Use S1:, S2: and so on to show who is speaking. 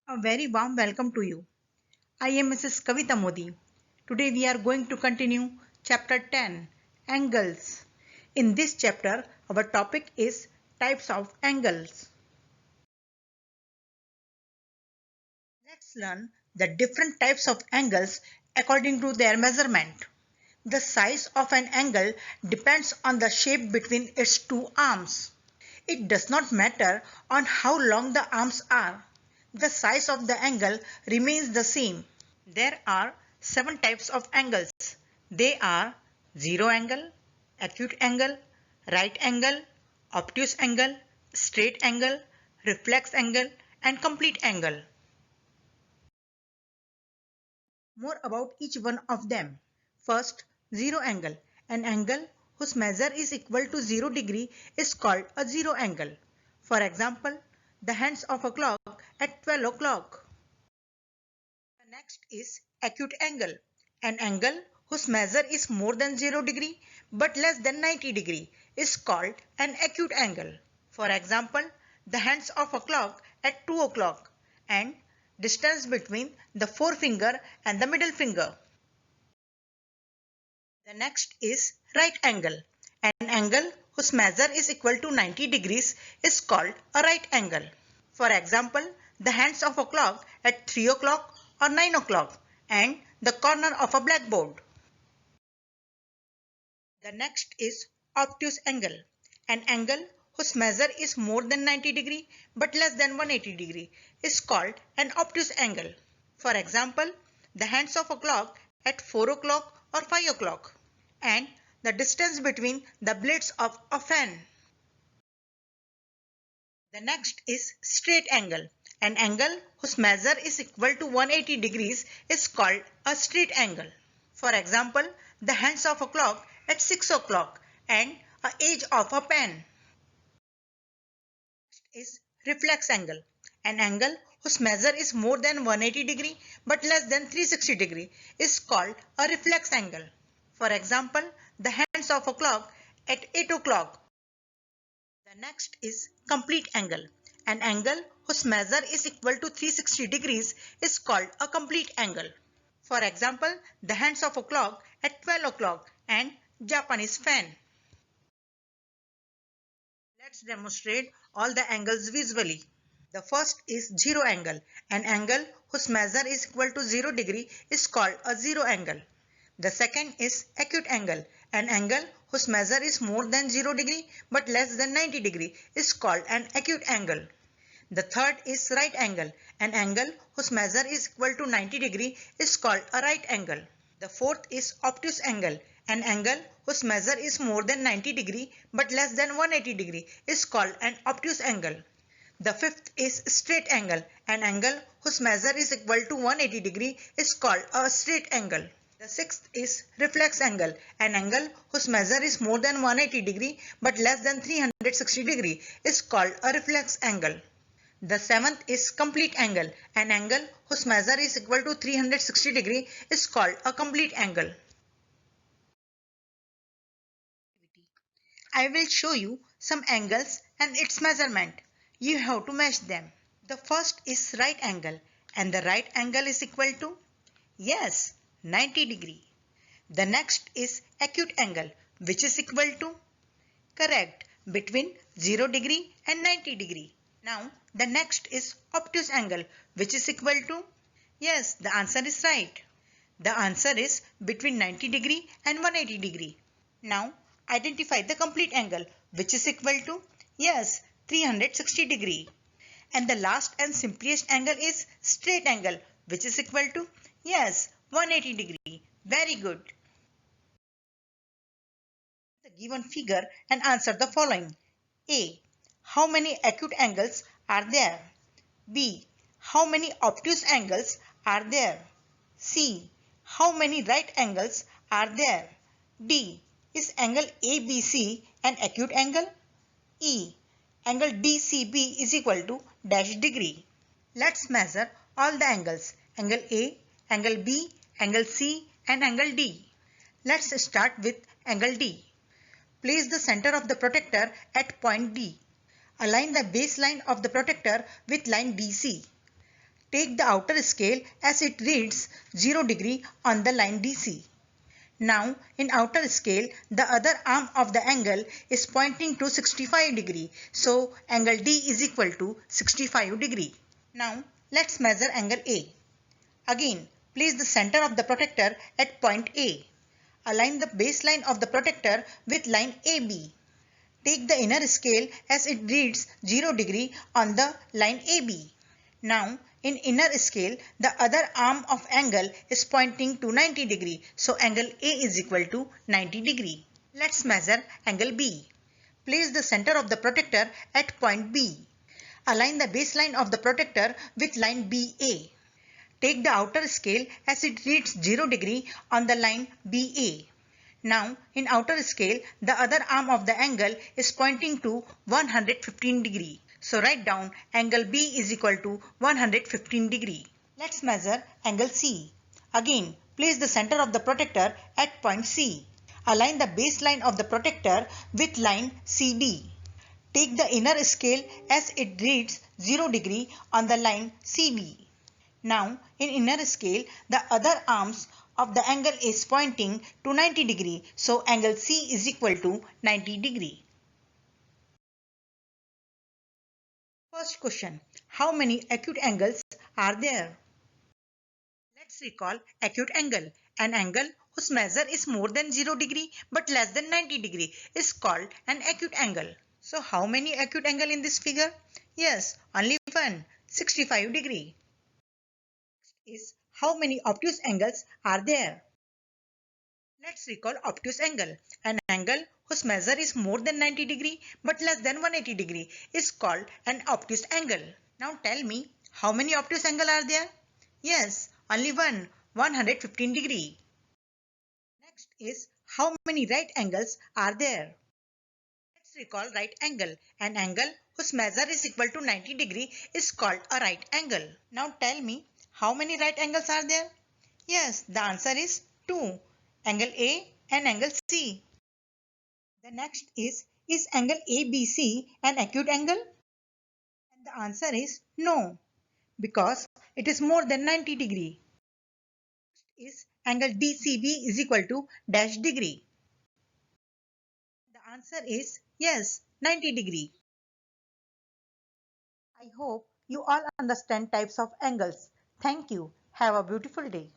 S1: A very warm welcome to you. I am Mrs. Kavita Modi. Today we are going to continue chapter 10, Angles. In this chapter, our topic is types of angles. Let's learn the different types of angles according to their measurement. The size of an angle depends on the shape between its two arms. It does not matter on how long the arms are. The size of the angle remains the same. There are 7 types of angles. They are zero angle, acute angle, right angle, obtuse angle, straight angle, reflex angle, and complete angle. More about each one of them. First, zero angle. An angle whose measure is equal to 0 degree is called a zero angle. For example, the hands of a clock at 12 o'clock. The next is acute angle. An angle whose measure is more than 0 degree but less than 90 degree is called an acute angle. For example, the hands of a clock at 2 o'clock and distance between the forefinger and the middle finger. The next is right angle. An angle whose measure is equal to 90 degrees is called a right angle. For example, the hands of a clock at 3 o'clock or 9 o'clock and the corner of a blackboard. The next is obtuse angle. An angle whose measure is more than 90 degree but less than 180 degree is called an obtuse angle. For example, the hands of a clock at 4 o'clock or 5 o'clock and the distance between the blades of a fan. The next is straight angle. An angle whose measure is equal to 180 degrees is called a straight angle. For example, the hands of a clock at 6 o'clock and the edge of a pen. Next is reflex angle. An angle whose measure is more than 180 degree but less than 360 degree is called a reflex angle. For example, the hands of a clock at 8 o'clock. The next is complete angle. An angle whose measure is equal to 360 degrees is called a complete angle. For example, the hands of a clock at 12 o'clock and Japanese fan. Let's demonstrate all the angles visually. The first is zero angle. An angle whose measure is equal to 0 degree is called a zero angle. The second is acute angle. An angle whose measure is more than 0 degree but less than 90 degree is called an acute angle. The third is right angle. An angle whose measure is equal to 90 degree is called a right angle. The fourth is obtuse angle. An angle whose measure is more than 90 degree but less than 180 degree is called an obtuse angle. The fifth is straight angle. An angle whose measure is equal to 180 degree is called a straight angle. The sixth is reflex angle. An angle whose measure is more than 180 degree but less than 360 degree is called a reflex angle. The seventh is complete angle. An angle whose measure is equal to 360 degree is called a complete angle. I will show you some angles and its measurement. You have to match them. The first is right angle, and the right angle is equal to, yes, 90 degree. The next is acute angle, which is equal to, correct, between 0 degree and 90 degree. Now the next is obtuse angle, which is equal to, yes, the answer is right. The answer is between 90 degree and 180 degree. Now identify the complete angle, which is equal to, yes, 360 degree. And the last and simplest angle is straight angle, which is equal to, yes, 180 degree. Very good. The given figure and answer the following. A. How many acute angles are there? B. How many obtuse angles are there? C. How many right angles are there? D. Is angle ABC an acute angle? E. Angle DCB is equal to dash degree. Let's measure all the angles. Angle A, angle B, angle C and angle D. Let's start with angle D. Place the center of the protector at point D. Align the baseline of the protector with line DC. Take the outer scale as it reads 0 degree on the line DC. Now in outer scale, the other arm of the angle is pointing to 65 degree. So angle D is equal to 65 degree. Now let's measure angle A. Again, place the center of the protector at point A. Align the baseline of the protector with line AB. Take the inner scale as it reads 0 degree on the line AB. Now in inner scale, the other arm of angle is pointing to 90 degree. So angle A is equal to 90 degree. Let's measure angle B. Place the center of the protector at point B. Align the baseline of the protector with line BA. Take the outer scale as it reads 0 degree on the line BA. Now in outer scale, the other arm of the angle is pointing to 115 degree. So write down angle B is equal to 115 degree. Let's measure angle C. Again, place the center of the protector at point C. Align the baseline of the protector with line CD. Take the inner scale as it reads 0 degree on the line CD. Now in inner scale, the other arms of the angle is pointing to 90 degree. So angle C is equal to 90 degree. First question. How many acute angles are there? Let's recall acute angle. An angle whose measure is more than 0 degree but less than 90 degree is called an acute angle. So how many acute angle in this figure? Yes, only one, 65 degree. Is how many obtuse angles are there? Let's recall obtuse angle. An angle whose measure is more than 90 degree but less than 180 degree is called an obtuse angle. Now tell me, how many obtuse angle are there? Yes, only one, 115 degree. Next is how many right angles are there? Let's recall right angle. An angle whose measure is equal to 90 degree is called a right angle. Now tell me, how many right angles are there? Yes, the answer is 2. Angle A and angle C. The next is angle ABC an acute angle? And the answer is no, because it is more than 90 degree. Is angle DCB is equal to dash degree? The answer is yes, 90 degree. I hope you all understand types of angles. Thank you. Have a beautiful day.